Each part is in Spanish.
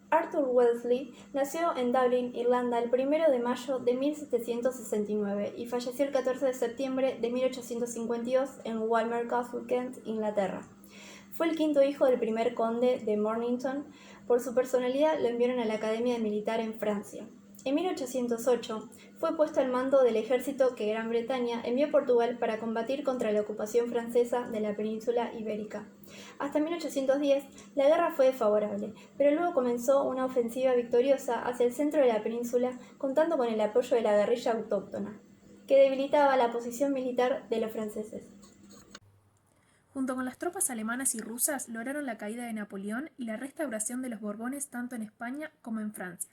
Arthur Wellesley nació en Dublín, Irlanda, el 1 de mayo de 1769 y falleció el 14 de septiembre de 1852 en Walmer Castle, Kent, Inglaterra. Fue el quinto hijo del primer conde de Mornington. Por su personalidad lo enviaron a la Academia Militar en Francia. En 1808 fue puesto al mando del ejército que Gran Bretaña envió a Portugal para combatir contra la ocupación francesa de la península ibérica. Hasta 1810 la guerra fue desfavorable, pero luego comenzó una ofensiva victoriosa hacia el centro de la península contando con el apoyo de la guerrilla autóctona, que debilitaba la posición militar de los franceses. Junto con las tropas alemanas y rusas lograron la caída de Napoleón y la restauración de los Borbones tanto en España como en Francia.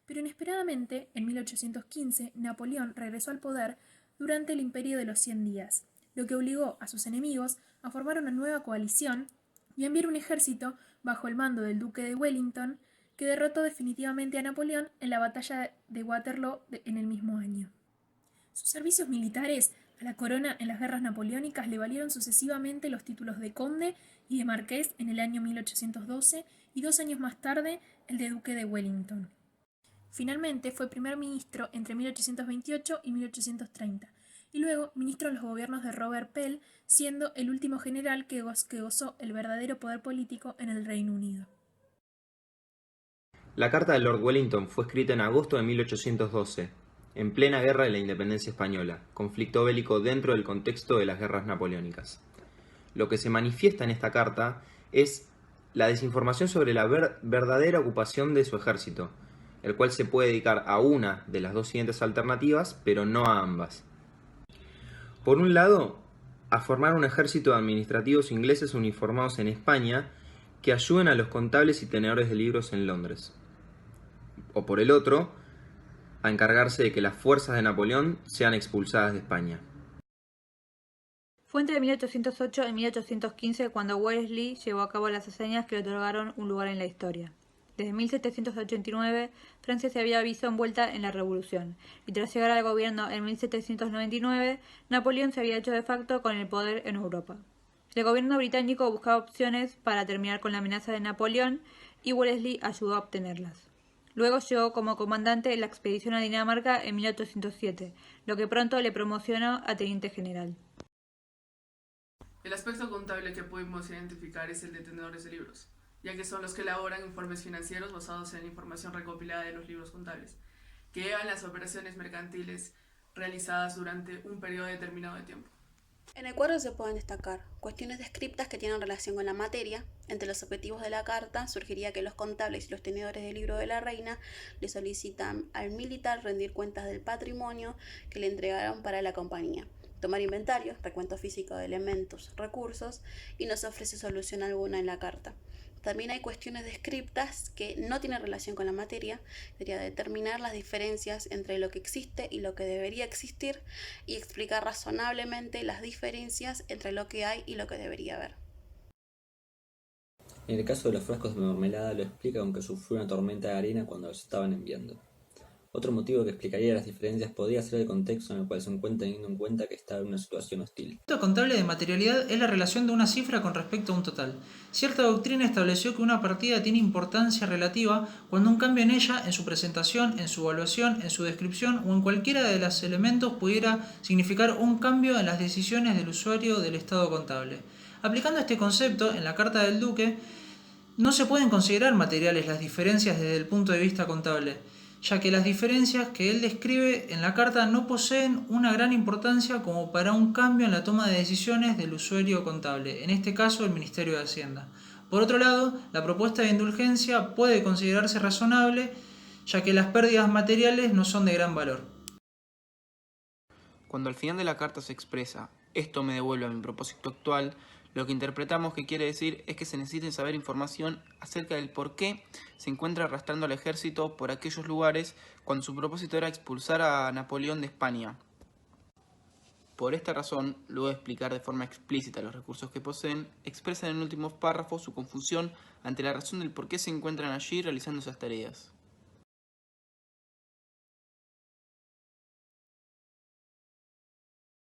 Pero inesperadamente, en 1815, Napoleón regresó al poder durante el Imperio de los 100 días, lo que obligó a sus enemigos a formar una nueva coalición y a enviar un ejército bajo el mando del duque de Wellington, que derrotó definitivamente a Napoleón en la batalla de Waterloo en el mismo año. Sus servicios militares a la corona en las guerras napoleónicas le valieron sucesivamente los títulos de conde y de marqués en el año 1812 y 2 años más tarde el de duque de Wellington. Finalmente fue primer ministro entre 1828 y 1830, y luego ministro en los gobiernos de Robert Peel, siendo el último general que gozó el verdadero poder político en el Reino Unido. La carta de Lord Wellington fue escrita en agosto de 1812, en plena guerra de la independencia española, conflicto bélico dentro del contexto de las guerras napoleónicas. Lo que se manifiesta en esta carta es la desinformación sobre la verdadera ocupación de su ejército, el cual se puede dedicar a una de las dos siguientes alternativas, pero no a ambas. Por un lado, a formar un ejército de administrativos ingleses uniformados en España que ayuden a los contables y tenedores de libros en Londres. O por el otro, a encargarse de que las fuerzas de Napoleón sean expulsadas de España. Fue entre 1808 y 1815 cuando Wellesley llevó a cabo las hazañas que le otorgaron un lugar en la historia. Desde 1789, Francia se había visto envuelta en la Revolución, y tras llegar al gobierno en 1799, Napoleón se había hecho de facto con el poder en Europa. El gobierno británico buscaba opciones para terminar con la amenaza de Napoleón, y Wellesley ayudó a obtenerlas. Luego llegó como comandante en la expedición a Dinamarca en 1807, lo que pronto le promocionó a teniente general. El aspecto contable que podemos identificar es el de tenedores de libros, ya que son los que elaboran informes financieros basados en la información recopilada de los libros contables, que llevan las operaciones mercantiles realizadas durante un periodo determinado de tiempo. En el cuadro se pueden destacar cuestiones descriptas que tienen relación con la materia. Entre los objetivos de la carta surgiría que los contables y los tenedores del libro de la reina le solicitan al militar rendir cuentas del patrimonio que le entregaron para la compañía, tomar inventario, recuento físico de elementos, recursos, y no se ofrece solución alguna en la carta. También hay cuestiones descriptas que no tienen relación con la materia, sería determinar las diferencias entre lo que existe y lo que debería existir y explicar razonablemente las diferencias entre lo que hay y lo que debería haber. En el caso de los frascos de mermelada lo explica aunque sufrió una tormenta de arena cuando los estaban enviando. Otro motivo que explicaría las diferencias podría ser el contexto en el cual se encuentra, teniendo en cuenta que está en una situación hostil. El concepto contable de materialidad es la relación de una cifra con respecto a un total. Cierta doctrina estableció que una partida tiene importancia relativa cuando un cambio en ella, en su presentación, en su evaluación, en su descripción o en cualquiera de los elementos pudiera significar un cambio en las decisiones del usuario del estado contable. Aplicando este concepto en la carta del duque, no se pueden considerar materiales las diferencias desde el punto de vista contable, ya que las diferencias que él describe en la carta no poseen una gran importancia como para un cambio en la toma de decisiones del usuario contable, en este caso el Ministerio de Hacienda. Por otro lado, la propuesta de indulgencia puede considerarse razonable, ya que las pérdidas materiales no son de gran valor. Cuando al final de la carta se expresa «esto me devuelve a mi propósito actual», lo que interpretamos que quiere decir es que se necesita saber información acerca del por qué se encuentra arrastrando al ejército por aquellos lugares cuando su propósito era expulsar a Napoleón de España. Por esta razón, luego de explicar de forma explícita los recursos que poseen, expresan en últimos párrafos su confusión ante la razón del por qué se encuentran allí realizando esas tareas.